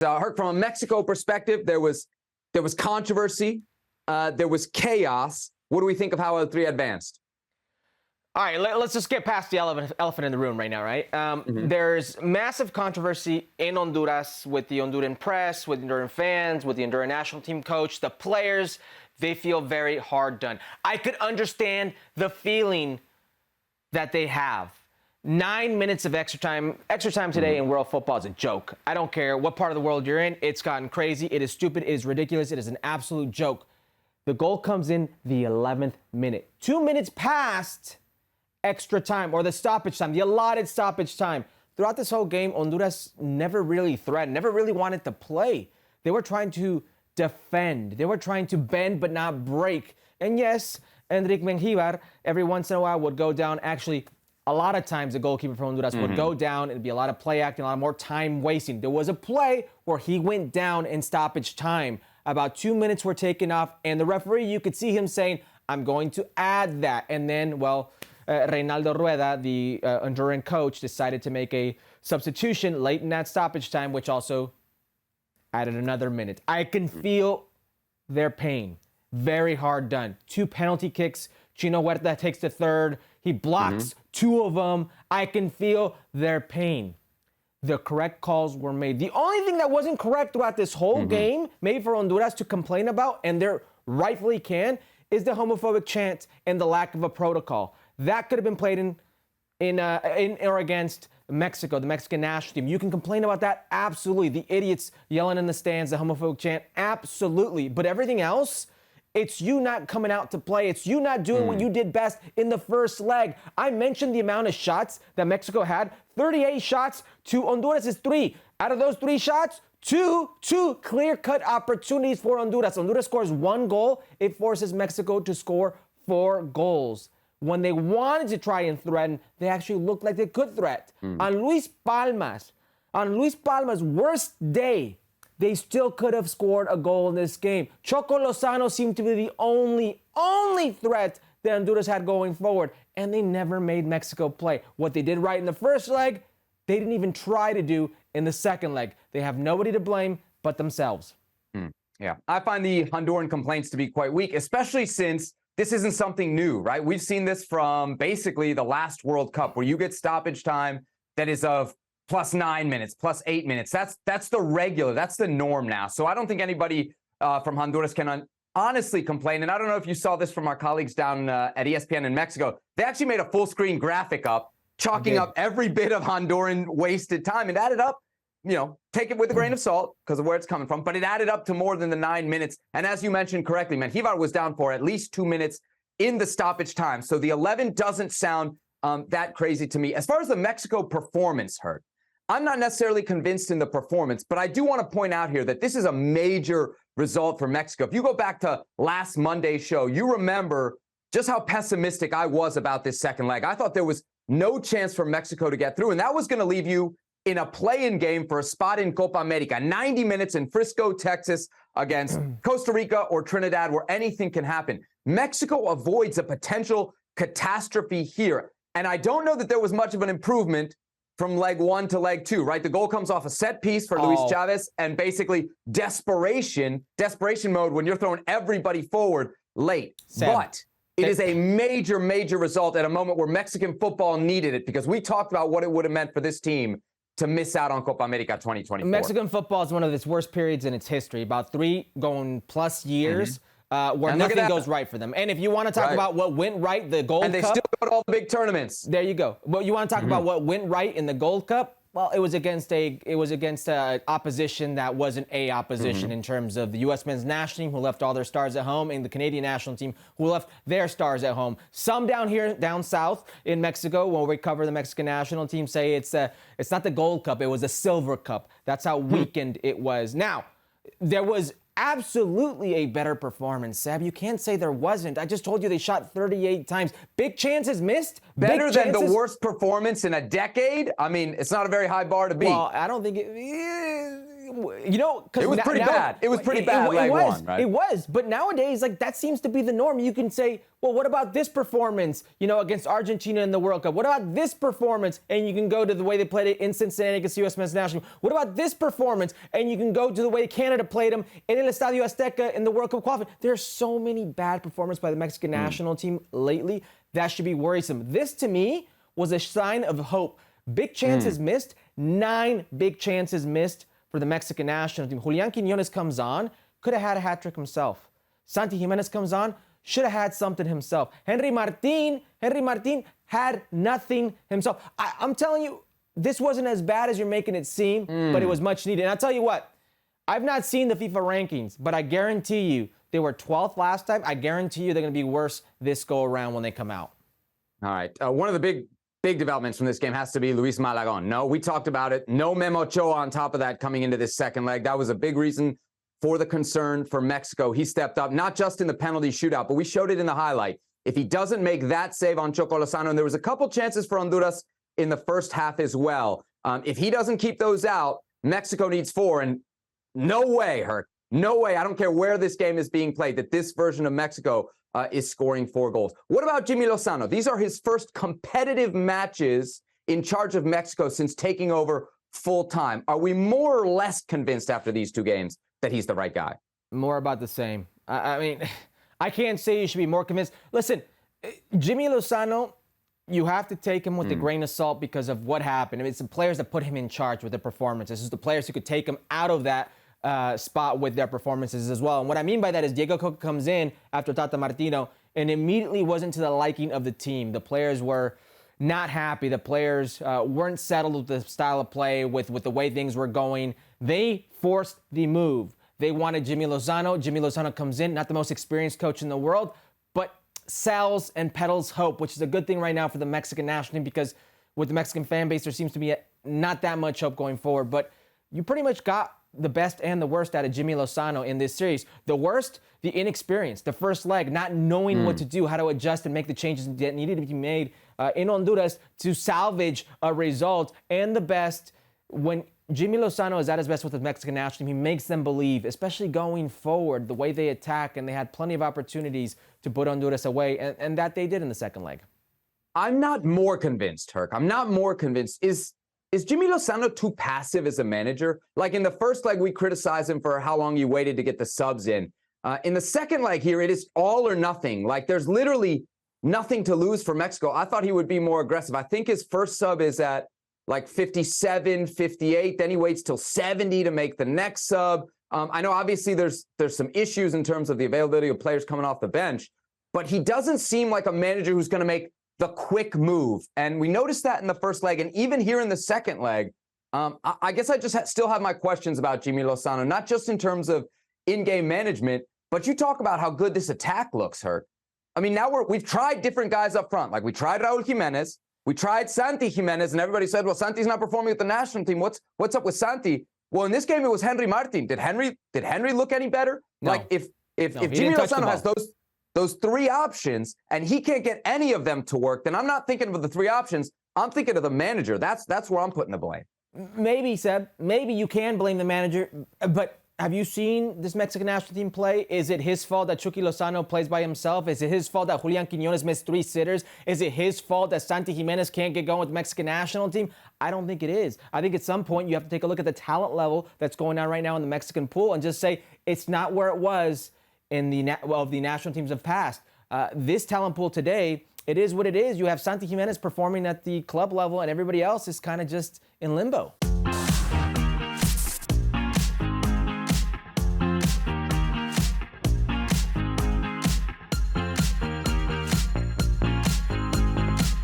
Herc, from a Mexico perspective, there was controversy, there was chaos. What do we think of how the three advanced? All right, let's just get past the elephant in the room right now, right? There's massive controversy in Honduras with the Honduran press, with Honduran fans, with the Honduran national team coach, the players. They feel very hard done. I could understand the feeling that they have. 9 minutes of extra time today in world football is a joke. I don't care what part of the world you're in. It's gotten crazy. It is stupid. It is ridiculous. It is an absolute joke. The goal comes in the 11th minute. 2 minutes past extra time, or the stoppage time, the allotted stoppage time. Throughout this whole game, Honduras never really threatened, never really wanted to play. They were trying to defend. They were trying to bend but not break. And yes, Enrique Mengíbar every once in a while would go down. Actually, a lot of times the goalkeeper for Honduras would go down. It'd be a lot of play acting, a lot more time wasting. There was a play where he went down in stoppage time. About 2 minutes were taken off, and the referee, you could see him saying, I'm going to add that. And then, well, Reynaldo Rueda, the Honduran coach, decided to make a substitution late in that stoppage time, which also added another minute. I can feel their pain. Very hard done. 2 penalty kicks. Chino Huerta takes the third. He blocks 2 of them. I can feel their pain. The correct calls were made. The only thing that wasn't correct throughout this whole game, maybe for Honduras to complain about, and they rightfully can, is the homophobic chant and the lack of a protocol. That could have been played in or against Mexico, the Mexican national team. You can complain about that, absolutely. The idiots yelling in the stands, the homophobic chant, absolutely. But everything else, it's you not coming out to play. It's you not doing what you did best in the first leg. I mentioned the amount of shots that Mexico had. 38 shots to Honduras' 3. Out of those 3 shots, two clear-cut opportunities for Honduras. Honduras scores 1 goal. It forces Mexico to score 4 goals. When they wanted to try and threaten, they actually looked like they could threaten. On Luis Palma's worst day, they still could have scored a goal in this game. Choco Lozano seemed to be the only threat that Honduras had going forward, and they never made Mexico play. What they did right in the first leg, they didn't even try to do in the second leg. They have nobody to blame but themselves. Yeah, I find the Honduran complaints to be quite weak, especially since this isn't something new, right? We've seen this from basically the last World Cup, where you get stoppage time that is of plus 9 minutes, plus 8 minutes. That's the regular, that's the norm now. So I don't think anybody from Honduras can honestly complain. And I don't know if you saw this from our colleagues down at ESPN in Mexico. They actually made a full screen graphic up, chalking up every bit of Honduran wasted time. It added up, you know, take it with a grain of salt because of where it's coming from, but it added up to more than the 9 minutes. And as you mentioned correctly, Mengíbar was down for at least 2 minutes in the stoppage time. So the 11 doesn't sound that crazy to me. As far as the Mexico performance, Herc, I'm not necessarily convinced in the performance, but I do want to point out here that this is a major result for Mexico. If you go back to last Monday's show, you remember just how pessimistic I was about this second leg. I thought there was no chance for Mexico to get through, and that was going to leave you in a play-in game for a spot in Copa America. 90 minutes in Frisco, Texas, against Costa Rica or Trinidad, where anything can happen. Mexico avoids a potential catastrophe here, and I don't know that there was much of an improvement from leg 1 to leg 2, right? The goal comes off a set piece for Luis Chavez, and basically desperation mode when you're throwing everybody forward late. But it is a major result at a moment where Mexican football needed it, because we talked about what it would have meant for this team to miss out on Copa America 2024. Mexican football is one of its worst periods in its history, about 3 going plus years. Where nothing goes right for them. And if you want to talk about what went right, the Gold Cup. And they still go to all the big tournaments. There you go. Well, you want to talk about what went right in the Gold Cup? Well, it was against opposition that wasn't a opposition in terms of the U.S. men's national team, who left all their stars at home, and the Canadian national team, who left their stars at home. Some down south in Mexico, when we cover the Mexican national team, say it's not the Gold Cup, it was a Silver Cup. That's how weakened it was. Now, there was absolutely a better performance, Seb. You can't say there wasn't. I just told you they shot 38 times. Big chances missed. Better than the worst performance in a decade? I mean, it's not a very high bar to beat. Well, I don't think it... You know, because it was pretty bad. It was pretty bad. Leg one, right? It was. But nowadays, like, that seems to be the norm. You can say, well, what about this performance, you know, against Argentina in the World Cup? What about this performance? And you can go to the way they played it in Cincinnati against the U.S. men's national. What about this performance? And you can go to the way Canada played them in El Estadio Azteca in the World Cup qualifying. There are so many bad performances by the Mexican national team lately that should be worrisome. This, to me, was a sign of hope. Big chances missed. 9 big chances missed for the Mexican national team. Julián Quiñones comes on, could have had a hat trick himself. Santi Jimenez comes on, should have had something himself. Henry Martin had nothing himself. I'm telling you, this wasn't as bad as you're making it seem, but it was much needed. And I'll tell you what, I've not seen the FIFA rankings, but I guarantee you they were 12th last time. I guarantee you they're going to be worse this go around when they come out. All right. One of the big developments from this game has to be Luis Malagón. No, we talked about it. No Memo Ochoa on top of that coming into this second leg. That was a big reason for the concern for Mexico. He stepped up, not just in the penalty shootout, but we showed it in the highlight. If he doesn't make that save on Choco Lozano, and there was a couple chances for Honduras in the first half as well. If he doesn't keep those out, Mexico needs 4. And no way, Herc, no way, I don't care where this game is being played, that this version of Mexico is scoring 4 goals. What about Jaime Lozano? These are his first competitive matches in charge of Mexico since taking over full time. Are we more or less convinced after these 2 games that he's the right guy? More about the same. I mean, I can't say you should be more convinced. Listen, Jaime Lozano, you have to take him with a grain of salt because of what happened. I mean, it's the players that put him in charge with their performances. It's the players who could take him out of that spot with their performances as well. And what I mean by that is Diego Coca comes in after Tata Martino and immediately wasn't to the liking of the team. The players were not happy. The players weren't settled with the style of play, with the way things were going. They forced the move. They wanted Jaime Lozano. Jaime Lozano comes in, not the most experienced coach in the world, but sells and peddles hope, which is a good thing right now for the Mexican national team because with the Mexican fan base, there seems to be not that much hope going forward. But you pretty much got the best and the worst out of Jaime Lozano in this series. The worst, the inexperience, the first leg, not knowing what to do, how to adjust and make the changes that needed to be made in Honduras to salvage a result. And the best, when Jaime Lozano is at his best with the Mexican national team, he makes them believe, especially going forward, the way they attack, and they had plenty of opportunities to put Honduras away, and that they did in the second leg. I'm not more convinced, Herc. I'm not more convinced. Is Jaime Lozano too passive as a manager? Like in the first leg, we criticized him for how long he waited to get the subs in. In the second leg here, it is all or nothing. Like there's literally nothing to lose for Mexico. I thought he would be more aggressive. I think his first sub is at like 57, 58. Then he waits till 70 to make the next sub. I know obviously there's some issues in terms of the availability of players coming off the bench, but he doesn't seem like a manager who's going to make the quick move. And we noticed that in the first leg. And even here in the second leg, I guess I just still have my questions about Jaime Lozano, not just in terms of in-game management, but you talk about how good this attack looks, Herc. I mean, now we've tried different guys up front. Like we tried Raul Jimenez, we tried Santi Jimenez, and everybody said, well, Santi's not performing with the national team. What's up with Santi? Well, in this game, it was Henry Martin. Did Henry look any better? No. Like if Jaime Lozano has those 3 options and he can't get any of them to work, then I'm not thinking of the 3 options. I'm thinking of the manager. That's where I'm putting the blame. Maybe, Seb. Maybe you can blame the manager, but have you seen this Mexican national team play? Is it his fault that Chucky Lozano plays by himself? Is it his fault that Julián Quiñones missed 3 sitters? Is it his fault that Santi Jimenez can't get going with the Mexican national team? I don't think it is. I think at some point you have to take a look at the talent level that's going on right now in the Mexican pool and just say it's not where it was in the national teams of past. This talent pool today, it is what it is. You have Santi Jimenez performing at the club level and everybody else is kind of just in limbo.